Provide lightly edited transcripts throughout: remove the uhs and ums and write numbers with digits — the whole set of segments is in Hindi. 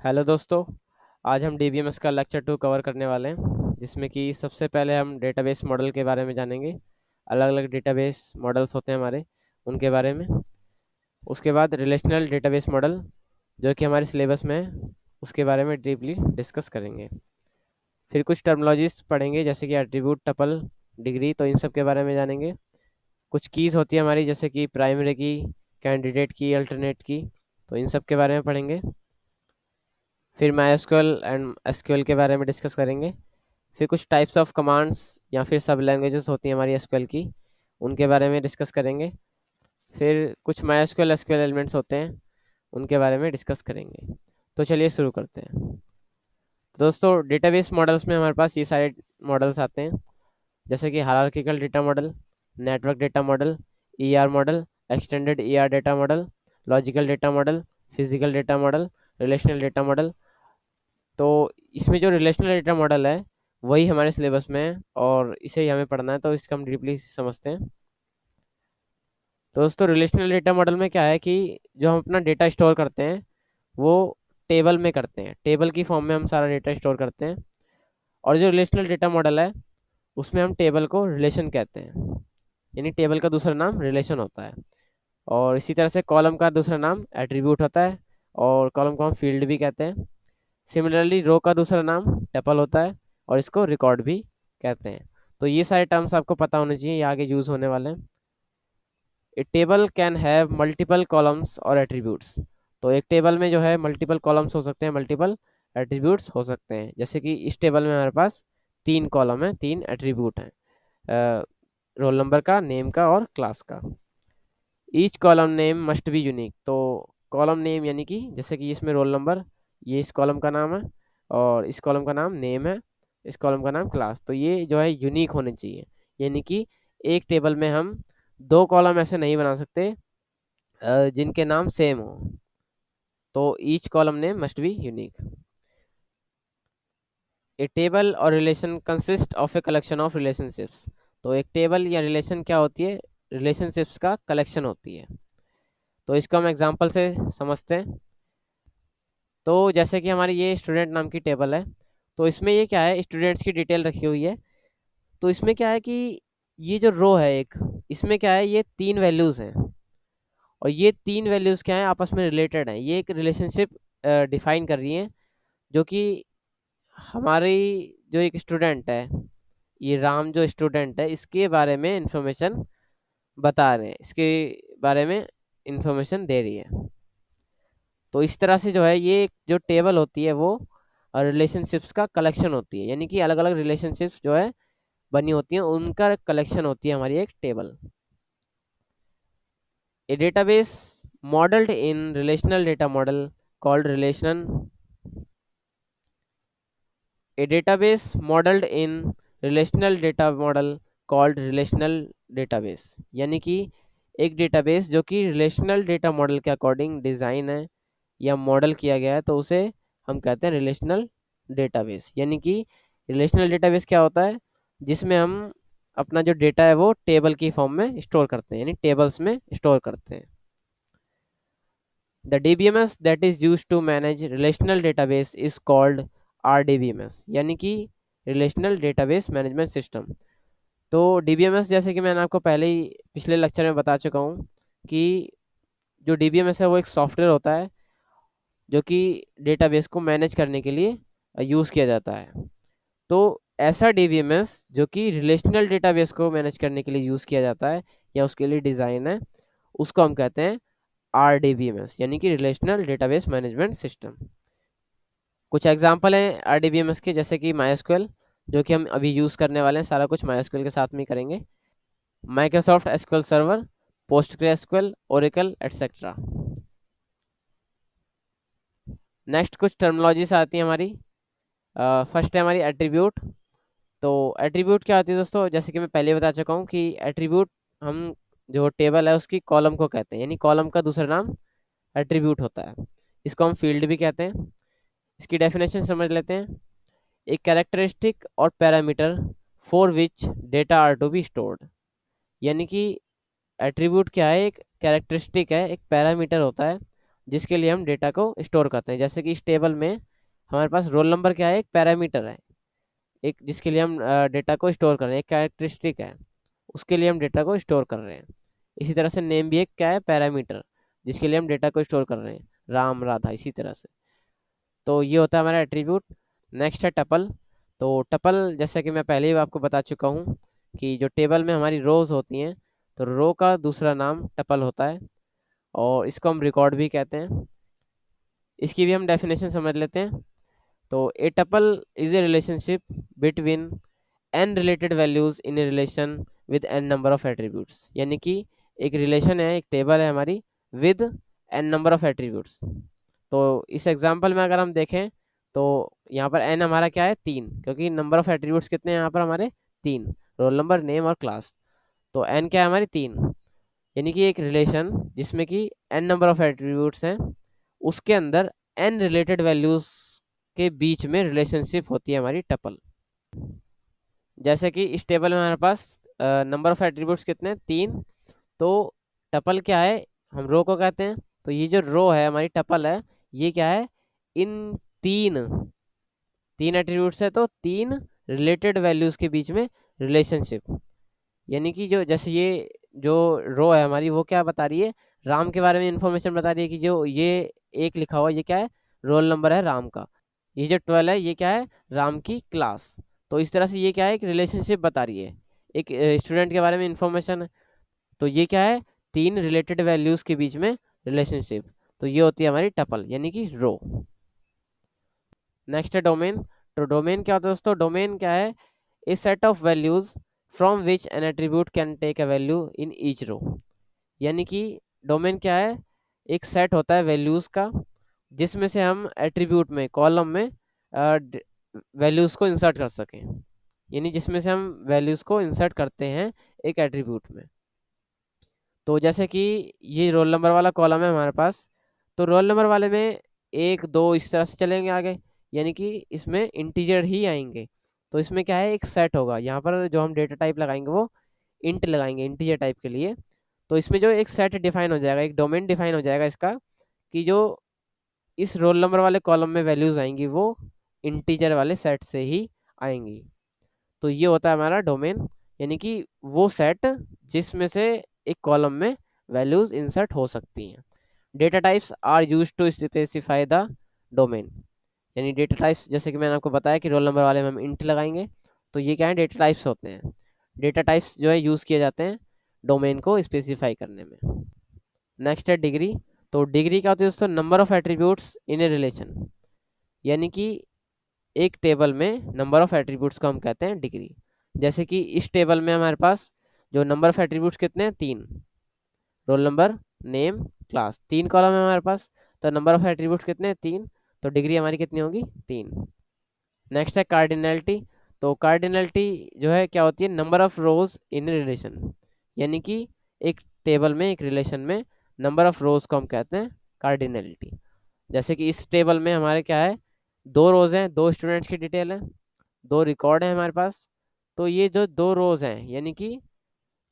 हेलो दोस्तों। आज हम डीबीएमएस का लेक्चर 2 कवर करने वाले हैं, जिसमें कि सबसे पहले हम डेटाबेस मॉडल के बारे में जानेंगे। अलग अलग डेटाबेस मॉडल्स होते हैं हमारे, उनके बारे में। उसके बाद रिलेशनल डेटाबेस मॉडल, जो कि हमारे सिलेबस में है, उसके बारे में डीपली डिस्कस करेंगे। फिर कुछ टर्मिनोलॉजीज पढ़ेंगे, जैसे कि एट्रीब्यूट, टपल, डिग्री, तो इन सब के बारे में जानेंगे। कुछ कीज़ होती है हमारी, जैसे कि प्राइमरी की, कैंडिडेट की, अल्टरनेट की, तो इन सब के बारे में पढ़ेंगे। फिर MySQL एंड एसक्यूएल के बारे में डिस्कस करेंगे। फिर कुछ टाइप्स ऑफ कमांड्स या फिर सब लैंग्वेजेस होती हैं हमारी एसक्यूएल की, उनके बारे में डिस्कस करेंगे। फिर कुछ MySQL एसक्यूएल एलिमेंट्स होते हैं, उनके बारे में डिस्कस करेंगे। तो चलिए शुरू करते हैं। दोस्तों, डेटाबेस मॉडल्स में हमारे पास ये सारे मॉडल्स आते हैं, जैसे कि hierarchical data model, network data model, ER model, extended ER data model, logical data model, physical data model, relational data model. तो इसमें जो रिलेशनल डेटा मॉडल है वही हमारे सिलेबस में है और इसे ही हमें पढ़ना है, तो इसका हम डीपली समझते हैं। तो दोस्तों, रिलेशनल डेटा मॉडल में क्या है कि जो हम अपना डेटा स्टोर करते हैं वो टेबल में करते हैं, टेबल की फॉर्म में हम सारा डेटा स्टोर करते हैं। और जो रिलेशनल डेटा मॉडल है उसमें हम टेबल को रिलेशन कहते हैं, यानी टेबल का दूसरा नाम रिलेशन होता है। और इसी तरह से कॉलम का दूसरा नाम एट्रीब्यूट होता है, और कॉलम को हम फील्ड भी कहते हैं। सिमिलरली रो का दूसरा नाम टपल होता है, और इसको रिकॉर्ड भी कहते हैं। तो ये सारे टर्म्स आपको पता होने चाहिए, ये आगे यूज होने वाले हैं। A table can have multiple columns और एट्रीब्यूट्स। तो एक टेबल में जो है मल्टीपल कॉलम्स हो सकते हैं, मल्टीपल एट्रीब्यूट्स हो सकते हैं। जैसे कि इस टेबल में हमारे पास 3 कॉलम है, 3 एट्रीब्यूट हैं, रोल नंबर का, नेम का और क्लास का। Each column name must be unique. तो कॉलम नेम यानी कि जैसे कि इसमें रोल नंबर, ये इस कॉलम का नाम है, और इस कॉलम का नाम नेम है, इस कॉलम का नाम क्लास। तो ये जो है यूनिक होने चाहिए, यानी कि एक टेबल में हम 2 कॉलम ऐसे नहीं बना सकते जिनके नाम सेम हो। तो each column name must be unique. A table और relation consist of a collection of relationships. तो एक टेबल या रिलेशन क्या होती है? रिलेशनशिप्स का कलेक्शन होती है। तो इसको हम एग्जांपल से समझते हैं। तो जैसे कि हमारी ये स्टूडेंट नाम की टेबल है, तो इसमें ये क्या है, स्टूडेंट्स की डिटेल रखी हुई है। तो इसमें क्या है कि ये जो रो है एक, इसमें क्या है, ये 3 वैल्यूज हैं, और ये 3 वैल्यूज क्या है, आपस में रिलेटेड हैं। ये एक रिलेशनशिप डिफाइन कर रही हैं, जो कि हमारी जो एक स्टूडेंट है, ये राम जो स्टूडेंट है, इसके बारे में इंफॉर्मेशन बता रहे हैं, इसके बारे में इंफॉर्मेशन दे रही है। तो इस तरह से जो है ये जो टेबल होती है वो रिलेशनशिप्स का कलेक्शन होती है, यानी कि अलग अलग रिलेशनशिप्स जो है बनी होती हैं, उनका कलेक्शन होती है हमारी एक table. A database modelled in relational data model called relation. A database modelled in relational data model called relational database, यानी कि एक डेटाबेस जो कि रिलेशनल डेटा मॉडल के अकॉर्डिंग डिज़ाइन है या मॉडल किया गया है, तो उसे हम कहते हैं रिलेशनल डेटाबेस। यानी कि रिलेशनल डेटाबेस क्या होता है? जिसमें हम अपना जो डेटा है वो टेबल की फॉर्म में स्टोर करते हैं, यानी टेबल्स में स्टोर करते हैं। The DBMS that is used to manage relational database is called RDBMS, यानी कि रिलेशनल डेटाबेस मैनेजमेंट सिस्टम। तो डीबीएमएस, जैसे कि मैंने आपको पहले ही पिछले लेक्चर में बता चुका हूँ कि जो डीबीएमएस है वो एक सॉफ्टवेयर होता है जो कि डेटाबेस को मैनेज करने के लिए यूज़ किया जाता है। तो ऐसा डीबीएमएस जो कि रिलेशनल डेटाबेस को मैनेज करने के लिए यूज़ किया जाता है या उसके लिए डिज़ाइन है, उसको हम कहते हैं RDBMS, यानी कि रिलेशनल डेटाबेस मैनेजमेंट सिस्टम। कुछ एग्जांपल हैं RDBMS के, जैसे कि MySQL, जो कि हम अभी यूज़ करने वाले हैं, सारा कुछ MySQL के साथ में ही करेंगे। Microsoft SQL server, PostgreSQL, Oracle etcetera. Next कुछ टर्मिनोलॉजीज आती है हमारी। फर्स्ट है हमारी एट्रीब्यूट। तो एट्रीब्यूट क्या होती है दोस्तों? जैसे कि मैं पहले बता चुका हूँ कि एट्रीब्यूट हम जो टेबल है उसकी कॉलम को कहते हैं, यानी कॉलम का दूसरा नाम एट्रीब्यूट होता है। इसको हम फील्ड भी कहते हैं। इसकी डेफिनेशन समझ लेते हैं। एक कैरेक्टरिस्टिक और parameter for which data are to be stored, यानी कि एट्रीब्यूट क्या है, एक कैरेक्टरिस्टिक है, एक पैरामीटर होता है जिसके लिए हम डेटा को स्टोर करते हैं। जैसे कि इस टेबल में हमारे पास रोल नंबर क्या है, एक पैरामीटर है, एक जिसके लिए हम डेटा को स्टोर कर रहे हैं, एक कैरेक्टरिस्टिक है, उसके लिए हम डेटा को स्टोर कर रहे हैं। इसी तरह से नेम भी एक क्या है, पैरामीटर, जिसके लिए हम डेटा को स्टोर कर रहे हैं, राम राधा, इसी तरह से। तो ये होता है हमारा एट्रीब्यूट। नेक्स्ट है टपल। तो टपल जैसे कि मैं पहले ही आपको बता चुका हूँ कि जो टेबल में हमारी रोज होती हैं, तो रो का दूसरा नाम टपल होता है, और इसको हम रिकॉर्ड भी कहते हैं। इसकी भी हम डेफिनेशन समझ लेते हैं। तो a tuple is a relationship between n related values in a relation with n number of attributes. यानी कि एक रिलेशन है, एक टेबल है हमारी, with n number of attributes. तो इस एग्जांपल में अगर हम देखें तो यहाँ पर n हमारा क्या है, 3, क्योंकि नंबर ऑफ एट्रीब्यूट्स कितने हैं यहाँ पर हमारे, 3, रोल नंबर, नेम और क्लास। तो n क्या है हमारी, 3। यानी कि एक रिलेशन जिसमें कि n नंबर ऑफ एट्रीब्यूट्स हैं, उसके अंदर n रिलेटेड वैल्यूज के बीच में रिलेशनशिप होती है हमारी टपल। जैसे कि इस टेबल में हमारे पास नंबर ऑफ एट्रीब्यूट्स कितने हैं, 3। तो टपल क्या है, हम रो को कहते हैं। तो ये जो रो है हमारी टपल है, ये क्या है, इन तीन तीन एट्रीब्यूट्स है, तो 3 रिलेटेड वैल्यूज के बीच में रिलेशनशिप। यानी कि जो जैसे ये जो रो है हमारी, वो क्या बता रही है, राम के बारे में इंफॉर्मेशन बता रही है कि जो ये एक लिखा हुआ ये क्या है, रोल नंबर है राम का। ये जो 12 है ये क्या है, राम की क्लास। तो इस तरह से ये क्या है, एक रिलेशनशिप बता रही है, एक स्टूडेंट के बारे में इंफॉर्मेशन है। तो ये क्या है, 3 रिलेटेड वैल्यूज के बीच में रिलेशनशिप। तो ये होती है हमारी टपल यानी कि रो। नेक्स्ट है डोमेन। तो डोमेन क्या होता है दोस्तों, डोमेन क्या है, a set of values from which an attribute can take a value in each row. यानी कि डोमेन क्या है, एक सेट होता है वैल्यूज का, जिसमें से हम एट्रीब्यूट में, कॉलम में वैल्यूज को इंसर्ट कर सकें। यानी जिसमें से हम वैल्यूज को इंसर्ट करते हैं एक एट्रीब्यूट में। तो जैसे कि ये रोल नंबर वाला कॉलम है हमारे पास, तो रोल नंबर वाले में 1 2 इस तरह से चलेंगे आगे, यानी कि इसमें इंटीजर ही आएंगे। तो इसमें क्या है, एक सेट होगा, यहाँ पर जो हम डेटा टाइप लगाएंगे वो इंट लगाएंगे इंटीजर टाइप के लिए। तो इसमें जो एक सेट डिफाइन हो जाएगा, एक डोमेन डिफाइन हो जाएगा इसका, कि जो इस रोल नंबर वाले कॉलम में वैल्यूज आएंगी वो इंटीजर वाले सेट से ही आएंगी। तो ये होता है हमारा डोमेन, यानी कि वो सेट जिसमें से एक कॉलम में वैल्यूज इंसर्ट हो सकती हैं। Data types are used to specify the domain. यानी डेटा टाइप्स, जैसे कि मैंने आपको बताया कि रोल नंबर वाले में हम इंट लगाएंगे, तो ये क्या है, डेटा टाइप्स होते हैं। डेटा टाइप्स जो है यूज़ किए जाते हैं डोमेन को स्पेसिफाई करने में। नेक्स्ट है डिग्री। तो डिग्री क्या होती है दोस्तों, number of attributes in a relation. यानी कि एक टेबल में नंबर ऑफ एट्रीब्यूट्स को हम कहते हैं डिग्री। जैसे कि इस टेबल में हमारे पास जो नंबर ऑफ एट्रीब्यूट्स कितने हैं, 3, roll number, name, class, 3 column है हमारे पास। तो नंबर ऑफ एट्रीब्यूट्स कितने हैं, 3। तो डिग्री हमारी कितनी होगी, 3। नेक्स्ट है कार्डिनलिटी। तो कार्डिनलिटी जो है क्या होती है, number of rose in relation. यानी कि एक टेबल में, एक रिलेशन में नंबर ऑफ रोज को हम कहते हैं कार्डिनलिटी। जैसे कि इस टेबल में हमारे क्या है, 2 रोज हैं, 2 स्टूडेंट्स की डिटेल है, 2 रिकॉर्ड है हमारे पास। तो ये जो 2 रोज हैं, यानी कि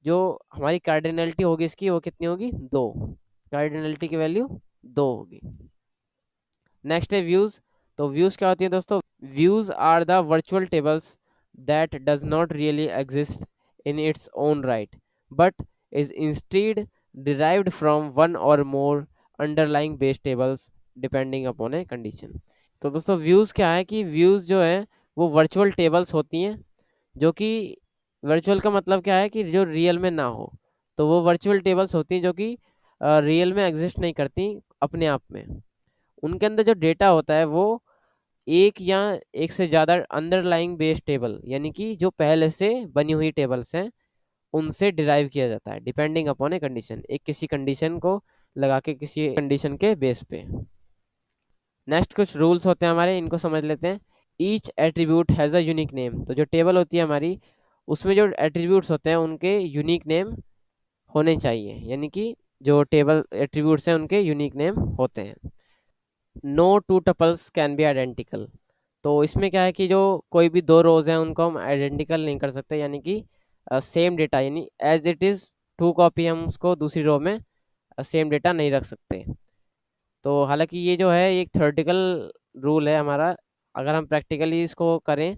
जो हमारी कार्डिनलिटी होगी इसकी, वो कितनी होगी, 2। कार्डिनलिटी की वैल्यू 2 होगी। नेक्स्ट है व्यूज। तो व्यूज क्या होती है दोस्तों, views are the virtual tables that does not really exist in its own right, but is instead derived from one or more underlying base tables depending upon a condition। तो दोस्तों व्यूज क्या है, कि व्यूज जो है वो वर्चुअल टेबल्स होती हैं, जो कि वर्चुअल का मतलब क्या है, कि जो रियल में ना हो। तो वो वर्चुअल टेबल्स होती हैं जो कि रियल में एग्जिस्ट नहीं करती अपने आप में। उनके अंदर जो डेटा होता है वो एक या एक से ज़्यादा अंडरलाइंग बेस टेबल, यानी कि जो पहले से बनी हुई टेबल्स हैं, उनसे डिराइव किया जाता है डिपेंडिंग अपॉन ए कंडीशन, एक किसी कंडीशन को लगा के, किसी कंडीशन के बेस पे। नेक्स्ट कुछ रूल्स होते हैं हमारे, इनको समझ लेते हैं। Each attribute has a unique name. तो जो टेबल होती है हमारी, उसमें जो एट्रीब्यूट्स होते हैं उनके यूनिक नेम होने चाहिए, यानी कि जो टेबल एट्रीब्यूट्स हैं उनके यूनिक नेम होते हैं। No two tuples can be identical. तो इसमें क्या है कि जो कोई भी 2 रोज हैं उनको हम आइडेंटिकल नहीं कर सकते, यानी कि सेम डेटा, यानी एज इट इज 2 कॉपी हम उसको दूसरी रो में सेम डेटा नहीं रख सकते। तो हालांकि ये जो है एक थ्योरेटिकल रूल है हमारा, अगर हम प्रैक्टिकली इसको करें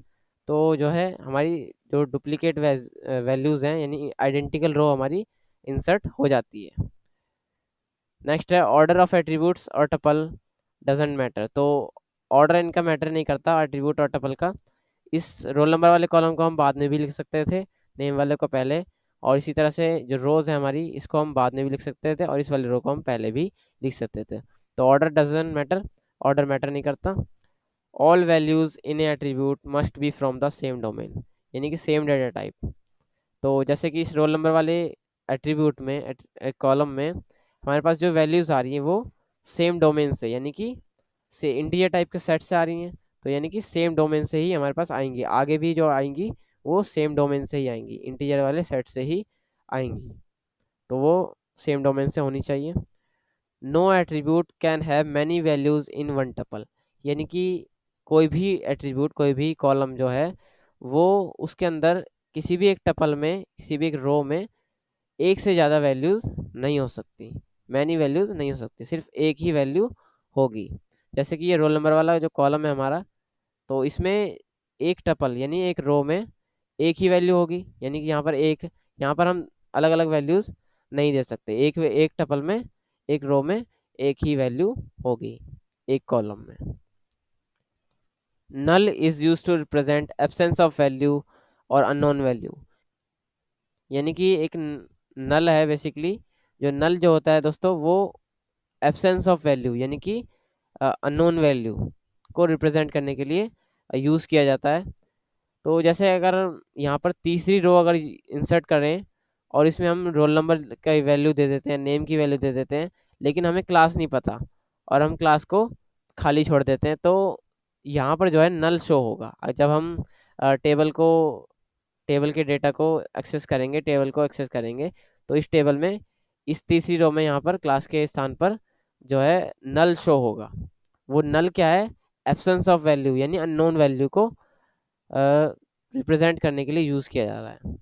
तो जो है हमारी जो डुप्लीकेट वैल्यूज़ हैं यानी आइडेंटिकल रो हमारी इंसर्ट हो जाती है। नेक्स्ट है ऑर्डर ऑफ एट्रीब्यूट्स और टपल डजेंट मैटर। तो ऑर्डर इनका मैटर नहीं करता एट्रीब्यूट और टपल का। इस रोल नंबर वाले कॉलम को हम बाद में भी लिख सकते थे, नेम वाले को पहले, और इसी तरह से जो रोज है हमारी इसको हम बाद में भी लिख सकते थे और इस वाले रो को हम पहले भी लिख सकते थे। तो order doesn't matter, order matter नहीं करता। All values in A attribute must be from the same domain, यानी कि सेम डेटा टाइप। तो जैसे कि इस रोल नंबर वाले एट्रीब्यूट में कॉलम में हमारे पास जो वैल्यूज आ रही हैं वो सेम डोमेन से, यानी कि से इंटीजर टाइप के सेट से आ रही हैं। तो यानी कि सेम डोमेन से ही हमारे पास आएंगी, आगे भी जो आएंगी वो सेम डोमेन से ही आएंगी, इंटीजर वाले सेट से ही आएंगी। तो वो सेम डोमेन से होनी चाहिए। No attribute can have many values in one tuple, यानी कि कोई भी एट्रीब्यूट, कोई भी कॉलम जो है वो उसके अंदर किसी भी एक टपल में, किसी भी एक रो में एक से ज़्यादा वैल्यूज नहीं हो सकती, मैनी वैल्यूज नहीं हो सकती, सिर्फ एक ही वैल्यू होगी। जैसे कि ये रोल नंबर वाला जो कॉलम है हमारा, तो इसमें एक टपल यानी एक रो में एक ही वैल्यू होगी, यानी कि यहाँ पर एक, यहाँ पर हम अलग अलग वैल्यूज नहीं दे सकते, एक एक टपल में, एक रो में एक ही वैल्यू होगी एक कॉलम में। Null is use to represent absence of value और अननोन वैल्यू, यानी कि एक नल है बेसिकली, जो नल जो होता है दोस्तों वो एब्सेंस ऑफ वैल्यू यानी कि अननोन वैल्यू को रिप्रेजेंट करने के लिए यूज़ किया जाता है। तो जैसे अगर यहाँ पर तीसरी रो अगर इंसर्ट करें और इसमें हम रोल नंबर का वैल्यू दे देते हैं, नेम की वैल्यू दे देते हैं, लेकिन हमें क्लास नहीं पता और हम क्लास को खाली छोड़ देते हैं, तो यहाँ पर जो है नल शो होगा। जब हम टेबल के डेटा को एक्सेस करेंगे, टेबल को एक्सेस करेंगे, तो इस टेबल में इस तीसरी रो में यहाँ पर क्लास के स्थान पर जो है नल शो होगा। वो नल क्या है? एब्सेंस ऑफ वैल्यू यानी अननोन वैल्यू को रिप्रेजेंट करने के लिए यूज़ किया जा रहा है।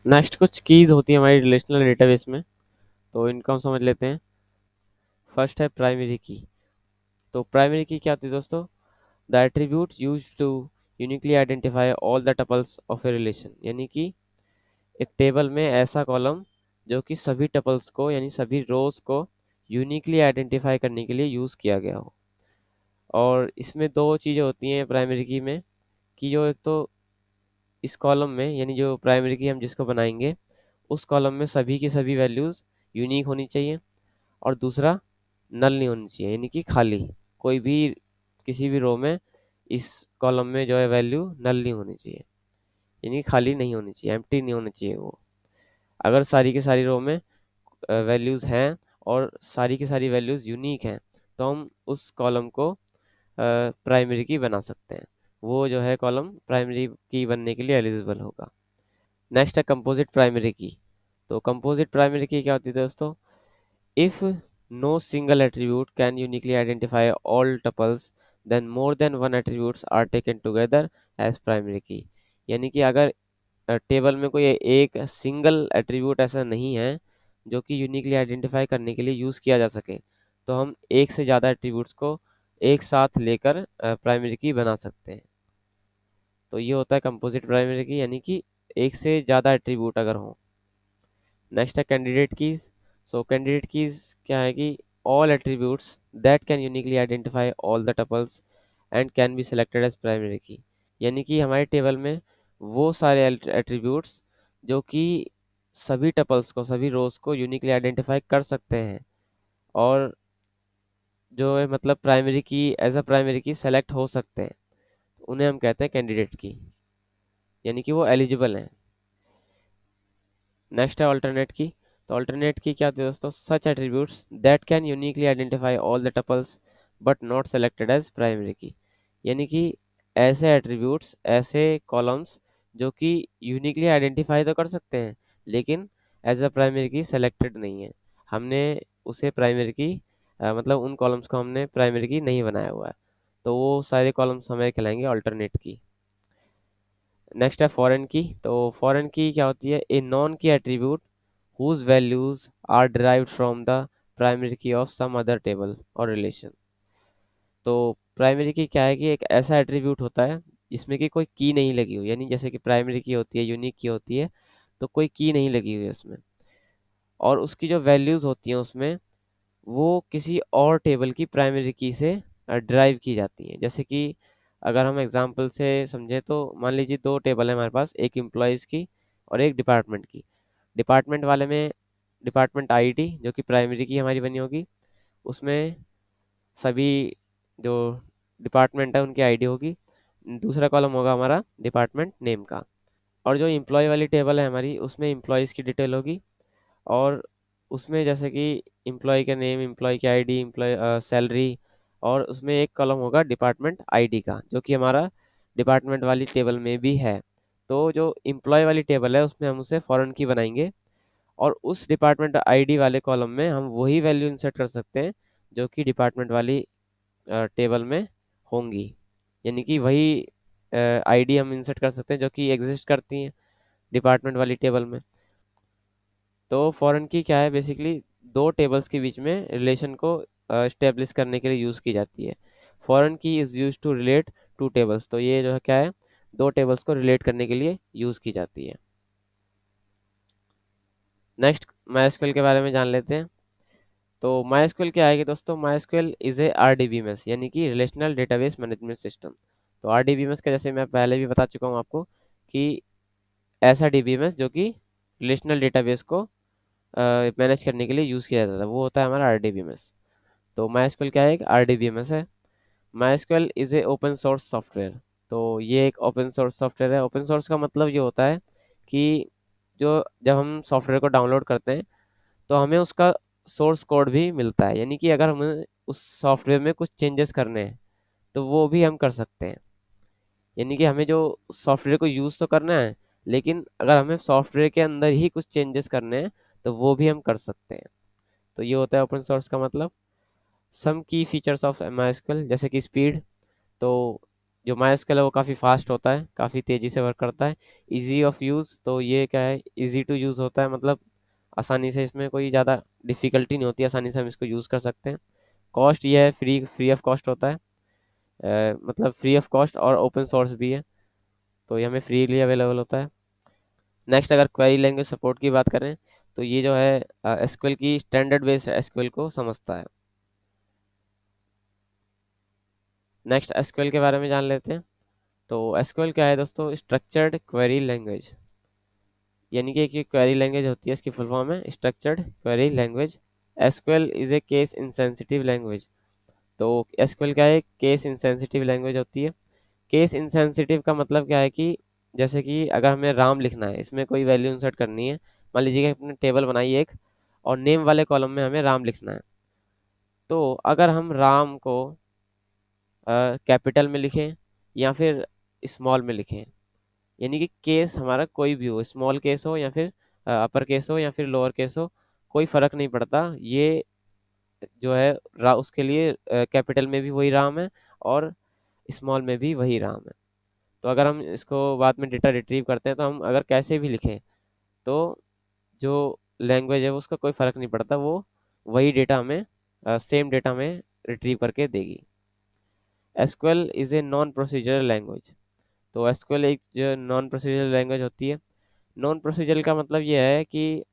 नेक्स्ट कुछ कीज़ होती है हमारी रिलेशनल डेटाबेस में, तो इनको हम समझ लेते हैं। फर्स्ट है प्राइमरी की। तो प्राइमरी की क्या होती है दोस्तों? The attribute used to uniquely identify all the tuples of a relation, यानी कि एक टेबल में ऐसा कॉलम जो कि सभी टपल्स को यानी सभी रोज को यूनिकली आइडेंटिफाई करने के लिए यूज़ किया गया हो। और इसमें दो चीज़ें होती हैं प्राइमरी की में, कि जो एक तो इस कॉलम में यानी जो प्राइमरी की हम जिसको बनाएंगे उस कॉलम में सभी की सभी वैल्यूज़ यूनिक होनी चाहिए, और दूसरा नल नहीं होनी चाहिए, यानी कि खाली कोई भी किसी भी रो में इस कॉलम में जो है वैल्यू नल नहीं होनी चाहिए, यानी खाली नहीं होनी चाहिए, एम्प्टी नहीं होनी चाहिए वो। अगर सारी की सारी रो में वैल्यूज़ हैं और सारी की सारी वैल्यूज़ यूनिक हैं तो हम उस कॉलम को प्राइमरी की बना सकते हैं, वो जो है कॉलम प्राइमरी की बनने के लिए एलिजिबल होगा। नेक्स्ट है कंपोजिट प्राइमरी की। तो कंपोजिट प्राइमरी की क्या होती है दोस्तों? If no single attribute can uniquely identify all tuples then more than one attributes are taken together as primary key, यानी कि अगर टेबल में कोई एक सिंगल एट्रीब्यूट ऐसा नहीं है जो कि यूनिकली आइडेंटिफाई करने के लिए यूज़ किया जा सके, तो हम एक से ज़्यादा एट्रीब्यूट्स को एक साथ लेकर प्राइमरी की बना सकते हैं। तो ये होता है कंपोजिट प्राइमरी की, यानी कि एक से ज़्यादा एट्रीब्यूट अगर हो। नेक्स्ट है candidate keys. So candidate keys क्या है कि all attributes that can uniquely identify all the tuples and can be selected as primary key, यानी कि हमारे टेबल में वो सारे एट्रीब्यूट्स जो कि सभी टपल्स को, सभी रोज को यूनिकली आइडेंटिफाई कर सकते हैं और जो है मतलब प्राइमरी की, एज अ प्राइमरी की सेलेक्ट हो सकते हैं, उन्हें हम कहते हैं कैंडिडेट की, यानी कि वो एलिजिबल हैं। नेक्स्ट है अल्टरनेट की। तो अल्टरनेट की क्या होती है दोस्तों? Such attributes that can uniquely identify all the tuples but not selected as primary key, यानी कि ऐसे एट्रीब्यूट्स, ऐसे कॉलम्स जो कि यूनिकली आइडेंटिफाई तो कर सकते हैं लेकिन एज अ प्राइमरी की सेलेक्टेड नहीं है, हमने उसे प्राइमरी की मतलब उन कॉलम्स को हमने प्राइमरी की नहीं बनाया हुआ है, तो वो सारे कॉलम्स हमें कहलाएंगे अल्टरनेट की। नेक्स्ट है फॉरेन की। तो फॉरेन की क्या होती है? ए नॉन की attribute whose values are derived from the primary की ऑफ सम अदर टेबल और रिलेशन। तो प्राइमरी की क्या है कि एक ऐसा एट्रीब्यूट होता है जिसमें कि कोई की नहीं लगी हुई, यानी जैसे कि प्राइमरी की होती है, यूनिक की होती है, तो कोई की नहीं लगी हुई है इसमें, और उसकी जो वैल्यूज होती हैं उसमें वो किसी और टेबल की प्राइमरी की से ड्राइव की जाती हैं। जैसे कि अगर हम एग्जांपल से समझें तो मान लीजिए दो टेबल है हमारे पास, एक एम्प्लॉयज़ की और एक डिपार्टमेंट की। डिपार्टमेंट वाले में डिपार्टमेंट आईडी जो कि प्राइमरी की हमारी बनी होगी, उसमें सभी जो डिपार्टमेंट है उनकी आईडी होगी। दूसरा कॉलम होगा हमारा डिपार्टमेंट नेम का। और जो एम्प्लॉय वाली टेबल है हमारी, उसमें एम्प्लॉयज़ की डिटेल होगी, और उसमें जैसे कि एम्प्लॉय का नेम, एम्प्लॉय की आईडी, एम्प्लॉय सैलरी, और उसमें एक कॉलम होगा डिपार्टमेंट आईडी का जो कि हमारा डिपार्टमेंट वाली टेबल में भी है। तो जो एम्प्लॉय वाली टेबल है उसमें हम उसे फॉरेन की बनाएंगे, और उस डिपार्टमेंट आईडी वाले कॉलम में हम वही वैल्यू इंसर्ट कर सकते हैं जो कि डिपार्टमेंट वाली टेबल में होंगी। यानी कि वही आईडी हम इंसर्ट कर सकते हैं जो कि एग्जिस्ट करती हैं डिपार्टमेंट वाली टेबल में। तो फॉरेन की क्या है, बेसिकली दो टेबल्स के बीच में रिलेशन को स्टेब्लिश करने के लिए यूज़ की जाती है। Foreign key is use to relate two tables, तो ये जो है क्या है, दो टेबल्स को रिलेट करने के लिए यूज़ की जाती है। नेक्स्ट माइस्क्ल के बारे में जान लेते हैं। तो माइस्क्ल क्या है कि दोस्तों, माइस्क्ल इज़ ए आरडीबीएमएस, यानी कि रिलेशनल डेटाबेस मैनेजमेंट सिस्टम। तो आरडीबीएमएस का जैसे मैं पहले भी बता चुका हूँ आपको कि ऐसा डीबीएमएस जो कि रिलेशनल डेटाबेस को मैनेज करने के लिए यूज़ किया जाता है, वो होता है हमारा आरडीबीएमएस। तो माइस्क्ल क्या है, एक आरडीबीएमएस है। MySQL is a open source software. तो ये एक ओपन सोर्स सॉफ्टवेयर है। ओपन सोर्स का मतलब ये होता है कि जो जब हम सॉफ्टवेयर को डाउनलोड करते हैं तो हमें उसका सोर्स कोड भी मिलता है, यानी कि अगर हमें उस सॉफ्टवेयर में कुछ चेंजेस करने हैं तो वो भी हम कर सकते हैं। यानी कि हमें जो सॉफ्टवेयर को यूज़ तो करना है, लेकिन अगर हमें सॉफ्टवेयर के अंदर ही कुछ चेंजेस करने हैं तो वो भी हम कर सकते हैं। तो ये होता है ओपन सोर्स का मतलब। सम की फीचर्स ऑफ माइस्क्ल, जैसे कि स्पीड। तो जो माइस्क्ल है वो काफ़ी फास्ट होता है, काफ़ी तेज़ी से वर्क करता है। इजी ऑफ यूज़, तो ये क्या है, इजी टू यूज़ होता है, मतलब आसानी से, इसमें कोई ज़्यादा डिफ़िकल्टी नहीं होती, आसानी से हम इसको यूज़ कर सकते हैं। कॉस्ट ये है, फ्री फ्री ऑफ कॉस्ट होता है। मतलब फ्री ऑफ कॉस्ट और ओपन सोर्स भी है, तो ये हमें फ्रीली अवेलेबल होता है। नेक्स्ट अगर क्वेरी लैंग्वेज सपोर्ट की बात करें तो ये जो है एसक्यूएल की स्टैंडर्ड बेस्ड एसक्यूएल को समझता है। नेक्स्ट एसक्यूएल के बारे में जान लेते हैं। तो एसक्यूएल क्या है दोस्तों, स्ट्रक्चर्ड क्वेरी लैंग्वेज, यानी कि एक क्वेरी लैंग्वेज होती है, इसकी फुल फॉर्म है structured query language. SQL is A case insensitive language. तो एसक्यूएल क्या है, केस इंसेंसिटिव लैंग्वेज होती है। केस इंसेंसिटिव का मतलब क्या है कि जैसे कि अगर हमें राम लिखना है, इसमें कोई वैल्यू इंसर्ट करनी है, मान लीजिए कि अपने टेबल बनाई एक, और नेम वाले कॉलम में हमें राम लिखना है। तो अगर हम राम को कैपिटल में लिखें या फिर स्मॉल में लिखें, यानी कि केस हमारा कोई भी हो, स्मॉल केस हो या फिर अपर केस हो या फिर लोअर केस हो, कोई फर्क नहीं पड़ता। ये जो है उसके लिए कैपिटल में भी वही राम है और स्मॉल में भी वही राम है। तो अगर हम इसको बाद में डेटा रिट्रीव करते हैं तो हम अगर कैसे भी लिखें तो जो लैंग्वेज है वो उसका कोई फ़र्क नहीं पड़ता, वो वही डेटा हमें सेम डेटा हमें रिट्रीव करके देगी। SQL is a non procedural language. तो एसक्यूएल एक जो नॉन प्रोसीजरल लैंग्वेज होती है। नॉन प्रोसीजरल का मतलब ये है कि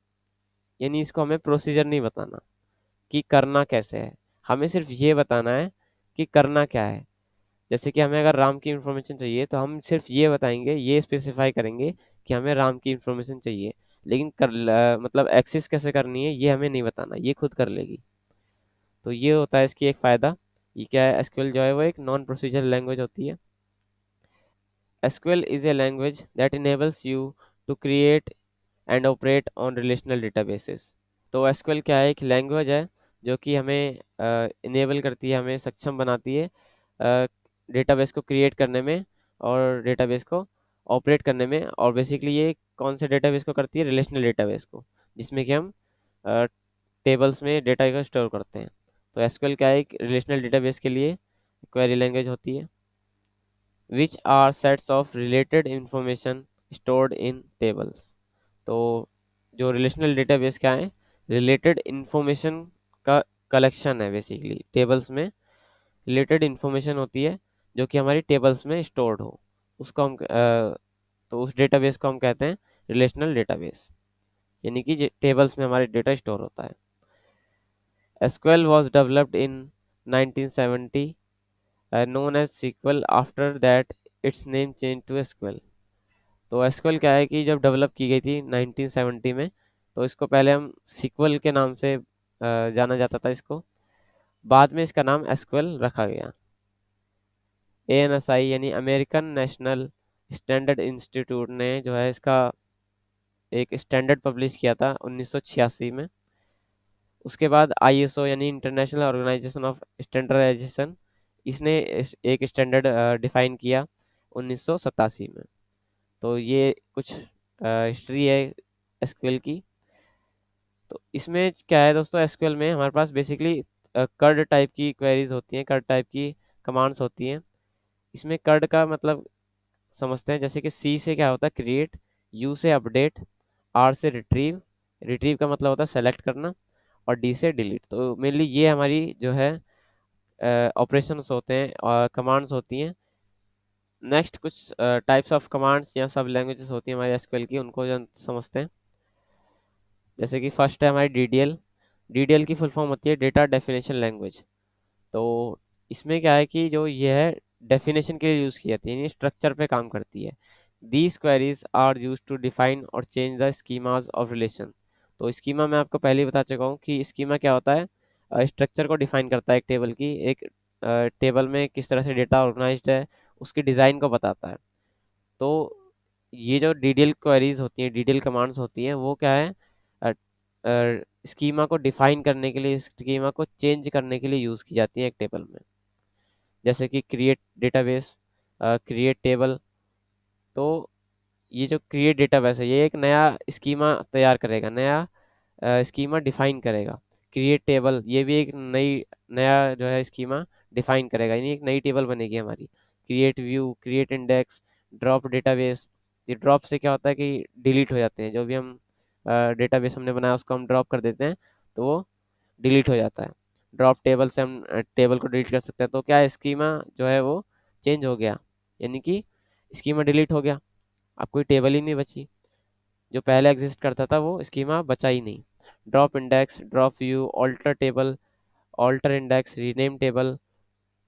यानी इसको हमें प्रोसीजर नहीं बताना कि करना कैसे है, हमें सिर्फ ये बताना है कि करना क्या है। जैसे कि हमें अगर राम की इंफॉर्मेशन चाहिए तो हम सिर्फ ये बताएंगे, ये स्पेसिफाई करेंगे कि हमें राम की इंफॉर्मेशन चाहिए, लेकिन मतलब एक्सेस कैसे करनी है ये हमें नहीं बताना, ये खुद कर लेगी। तो ये होता है इसकी एक फ़ायदा। ये क्या है, एसक्यूएल जो है वो एक नॉन प्रोसीजरल लैंग्वेज होती है। SQL is a language that enables you to create and operate on relational databases. तो एसक्यूएल क्या है, एक लैंग्वेज है जो कि हमें इनेबल करती है, हमें सक्षम बनाती है डेटाबेस को क्रिएट करने में और डेटाबेस को ऑपरेट करने में। और बेसिकली ये कौन से डेटाबेस को करती है, रिलेशनल डेटाबेस को, जिसमें कि हम टेबल्स में डेटा को स्टोर करते हैं। तो एसक्यूएल क्या है, एक रिलेशनल डेटाबेस के लिए क्वेरी लैंग्वेज होती है। Which are sets of related information stored in tables. तो जो रिलेशनल डेटाबेस क्या है, रिलेटेड इंफॉर्मेशन का कलेक्शन है बेसिकली। टेबल्स में रिलेटेड इंफॉर्मेशन होती है जो कि हमारी टेबल्स में स्टोर्ड हो, उसको हम तो उस डेटाबेस को हम कहते हैं रिलेशनल डेटाबेस, यानी कि टेबल्स में हमारे डेटा स्टोर होता है। SQL was developed in 1970, known as SQL. After that, its name changed to SQL. तो SQL क्या है कि जब डेवलप की गई थी 1970 में, तो इसको पहले हम SQL के नाम से जाना जाता था इसको, बाद में इसका नाम SQL रखा गया। ANSI यानी अमेरिकन नेशनल स्टैंडर्ड इंस्टीट्यूट ने जो है इसका एक स्टैंडर्ड पब्लिश किया था 1986 में। उसके बाद ISO यानी इंटरनेशनल ऑर्गेनाइजेशन ऑफ स्टैंडर्डाइजेशन, इसने एक स्टैंडर्ड डिफाइन किया 1987 में। तो ये कुछ हिस्ट्री है एसक्यूएल की। तो इसमें क्या है दोस्तों, एसक्यूएल में हमारे पास बेसिकली कर्ड टाइप की क्वेरीज होती हैं, कर्ड टाइप की कमांड्स होती हैं। इसमें कर्ड का मतलब समझते हैं, जैसे कि सी से क्या होता है क्रिएट, यू से अपडेट, आर से रिट्रीव, रिट्रीव का मतलब होता है सेलेक्ट करना, और डी से डिलीट। तो मेनली ये हमारी जो है ऑपरेशंस होते हैं और कमांड्स होती हैं। नेक्स्ट कुछ टाइप्स ऑफ कमांड्स या सब लैंग्वेजेस होती हैं हमारे एसक्यूएल की, उनको जो समझते हैं। जैसे कि फर्स्ट है हमारी डीडीएल। डीडीएल की फुल फॉर्म होती है डेटा डेफिनेशन लैंग्वेज। तो इसमें क्या है कि जो ये है डेफिनेशन के लिए यूज़ की जाती है, यानी स्ट्रक्चर पे काम करती है। These queries are use to define और change the schemas of relation. तो स्कीमा मैं आपको पहले ही बता चुका हूँ कि स्कीमा क्या होता है, स्ट्रक्चर को डिफाइन करता है एक टेबल की, एक टेबल में किस तरह से डेटा ऑर्गेनाइज्ड है उसकी डिज़ाइन को बताता है। तो ये जो डीडीएल क्वेरीज होती हैं, डीडीएल कमांड्स होती हैं, वो क्या है, स्कीमा को डिफाइन करने के लिए, स्कीमा को चेंज करने के लिए यूज़ की जाती है एक टेबल में। जैसे कि क्रिएट डेटाबेस, क्रिएट टेबल। तो ये जो क्रिएट डेटाबेस है ये एक नया स्कीमा तैयार करेगा, नया स्कीमा डिफाइन करेगा। क्रिएट टेबल ये भी एक नया जो है स्कीमा डिफाइन करेगा, यानी एक नई टेबल बनेगी हमारी। Create view, create index, drop database. ये ड्रॉप से क्या होता है कि डिलीट हो जाते हैं, जो भी हम डेटाबेस हमने बनाया उसको हम ड्रॉप कर देते हैं तो वो डिलीट हो जाता है। ड्रॉप टेबल से हम टेबल को डिलीट कर सकते हैं। तो क्या स्कीमा जो है वो चेंज हो गया, यानी कि स्कीमा डिलीट हो गया, अब कोई टेबल ही नहीं बची। जो पहले एग्जिस्ट करता था वो स्कीमा बचा ही नहीं। Drop index, drop view, alter table, alter index, rename table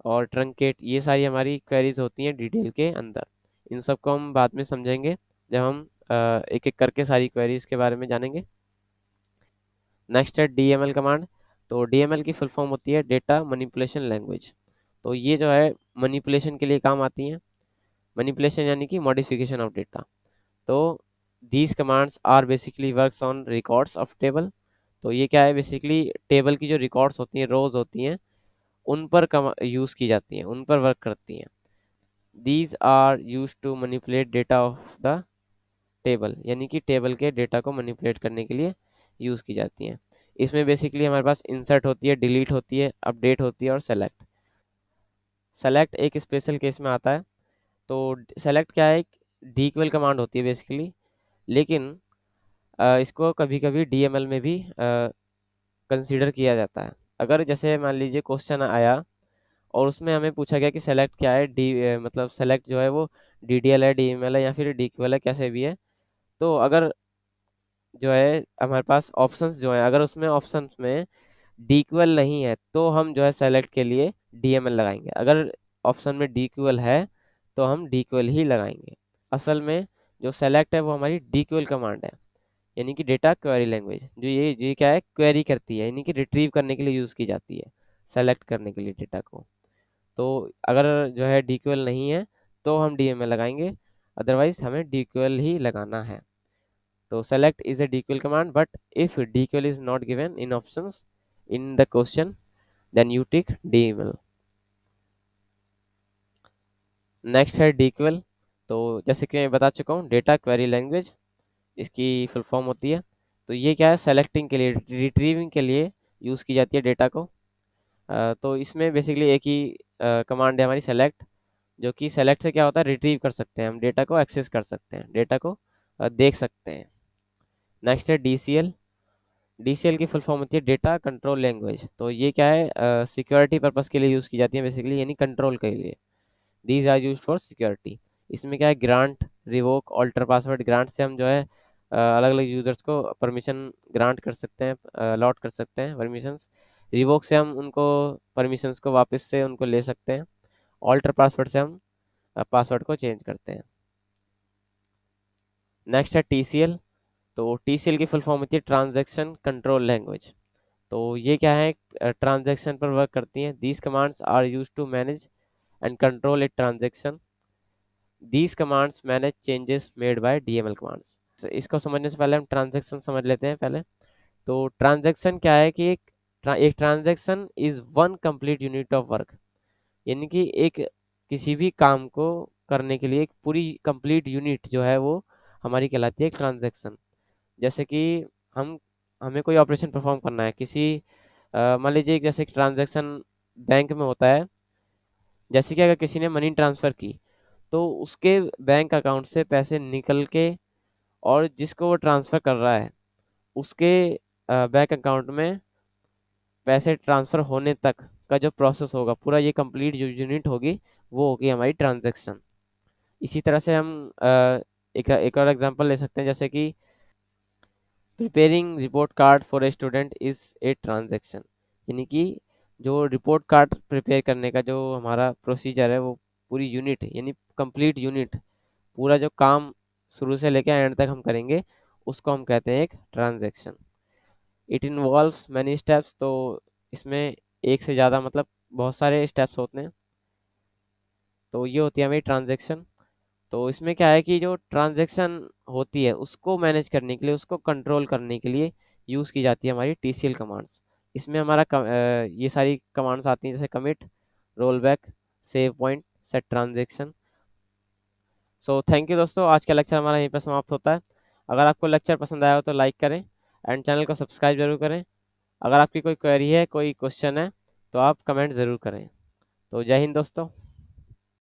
और ट्रंकेट, ये सारी हमारी क्वेरीज होती हैं डिटेल के अंदर। इन सब को हम बाद में समझेंगे जब हम एक एक करके सारी क्वेरीज के बारे में जानेंगे। नेक्स्ट है डीएमएल कमांड। तो डीएमएल की फुल फॉर्म होती है डेटा मैनिपुलेशन लैंग्वेज। तो ये जो है मैनिपुलेशन के लिए काम आती हैं। मैनिपुलेशन यानी कि मॉडिफिकेशन ऑफ डेटा। तो these commands are basically works on records of table. तो ये क्या है, बेसिकली टेबल की जो रिकॉर्ड्स होती हैं, रोज होती हैं, उन पर यूज़ की जाती हैं, उन पर वर्क करती हैं। These are use to manipulate data of the table, यानी कि टेबल के डेटा को मैनिपुलेट करने के लिए यूज़ की जाती हैं। इसमें बेसिकली हमारे पास इंसर्ट होती है, डिलीट होती है, अपडेट होती है और सेलेक्ट। सेलेक्ट एक स्पेशल केस में आता है। तो सेलेक्ट क्या है, डीक्यूएल कमांड होती है बेसिकली, लेकिन इसको कभी कभी डीएमएल में भी कंसीडर किया जाता है। अगर जैसे मान लीजिए क्वेश्चन आया और उसमें हमें पूछा गया कि सेलेक्ट क्या है, मतलब सेलेक्ट जो है वो डीडीएल है, डीएमएल है या फिर डीक्यूएल है, कैसे भी है। तो अगर जो है हमारे पास ऑप्शंस जो है, अगर उसमें ऑप्शंस में डीक्यूएल नहीं है तो हम जो है सेलेक्ट के लिए डीएमएल लगाएंगे। अगर ऑप्शन में डीक्यूएल है तो हम डीक्यूएल ही लगाएंगे। असल में जो सेलेक्ट है वो हमारी डीक्यूएल कमांड है, यानी कि डेटा क्वेरी लैंग्वेज। जो ये क्या है, क्वेरी करती है, यानी कि रिट्रीव करने के लिए यूज़ की जाती है, सेलेक्ट करने के लिए डेटा को। तो अगर जो है डीक्यूएल नहीं है तो हम डीएमएल लगाएंगे, अदरवाइज हमें डीक्यूएल ही लगाना है। तो select is a DQL command, but if DQL is not given in options in the question, then you tick DML. Next है DQL। तो जैसे कि मैं बता चुका हूँ, डेटा क्वेरी लैंग्वेज इसकी फुल फॉर्म होती है। तो ये क्या है, सेलेक्टिंग के लिए, रिट्रीविंग के लिए यूज़ की जाती है डेटा को। तो इसमें बेसिकली एक ही कमांड है हमारी सेलेक्ट, जो कि सेलेक्ट से क्या होता है, रिट्रीव कर सकते हैं हम डेटा को, एक्सेस कर सकते हैं डेटा को, देख सकते हैं। नेक्स्ट है DCL। DCL की फुल फॉर्म होती है डेटा कंट्रोल लैंग्वेज। तो ये क्या है, सिक्योरिटी पर्पस के लिए यूज़ की जाती है बेसिकली, यानी कंट्रोल के लिए। These are use for security. इसमें क्या है, grant, revoke, alter password. Grant से हम जो है अलग अलग यूजर्स को परमिशन ग्रांट कर सकते हैं, अलॉट कर सकते हैं परमिशंस। रिवोक से हम उनको परमिशंस को वापस से उनको ले सकते हैं। ऑल्टर पासवर्ड से हम पासवर्ड को चेंज करते हैं। नेक्स्ट है TCL। तो TCL की फुल फॉर्म होती है ट्रांजैक्शन कंट्रोल लैंग्वेज। तो ये क्या है, ट्रांजैक्शन पर वर्क करती हैं। These commands are use to manage and control a transaction. These commands manage changes made by DML commands. इसको समझने से पहले हम ट्रांजैक्शन समझ लेते हैं पहले। तो ट्रांजैक्शन क्या है कि एक transaction is one complete unit of work, यानी कि एक किसी भी काम को करने के लिए एक पूरी कंप्लीट यूनिट जो है वो हमारी कहलाती है एक ट्रांजैक्शन। जैसे कि हम हमें कोई ऑपरेशन परफॉर्म करना है किसी, मान लीजिए जैसे कि ट्रांजैक्शन बैंक में होता है। जैसे कि अगर किसी ने मनी ट्रांसफ़र की, तो उसके बैंक अकाउंट से पैसे निकल के और जिसको वो ट्रांसफ़र कर रहा है उसके बैंक अकाउंट में पैसे ट्रांसफ़र होने तक का जो प्रोसेस होगा, पूरा ये कंप्लीट जो यूनिट होगी वो होगी हमारी ट्रांजैक्शन। इसी तरह से हम एक और एग्जांपल ले सकते हैं, जैसे कि preparing report card for a student is a transaction. यानी कि जो रिपोर्ट कार्ड प्रिपेयर करने का जो हमारा प्रोसीजर है वो पूरी यूनिट यानी कंप्लीट यूनिट, पूरा जो काम शुरू से लेकर एंड तक हम करेंगे उसको हम कहते हैं एक transaction. It involves many steps. तो इसमें एक से ज़्यादा मतलब बहुत सारे स्टेप्स होते हैं। तो ये होती है हमारी ट्रांजैक्शन। तो इसमें क्या है कि जो ट्रांजैक्शन होती है उसको मैनेज करने के लिए, उसको कंट्रोल करने के लिए यूज़ की जाती है हमारी TCL कमांड्स। इसमें हमारा ये सारी कमांड्स आती हैं, जैसे commit, roll back, save point, set transaction. So thank you दोस्तों, आज का लेक्चर हमारा यहीं पर समाप्त होता है। अगर आपको लेक्चर पसंद आया हो तो लाइक करें एंड चैनल को सब्सक्राइब जरूर करें। अगर आपकी कोई क्वेरी है, कोई क्वेश्चन है, तो आप कमेंट ज़रूर करें। तो जय हिंद दोस्तों।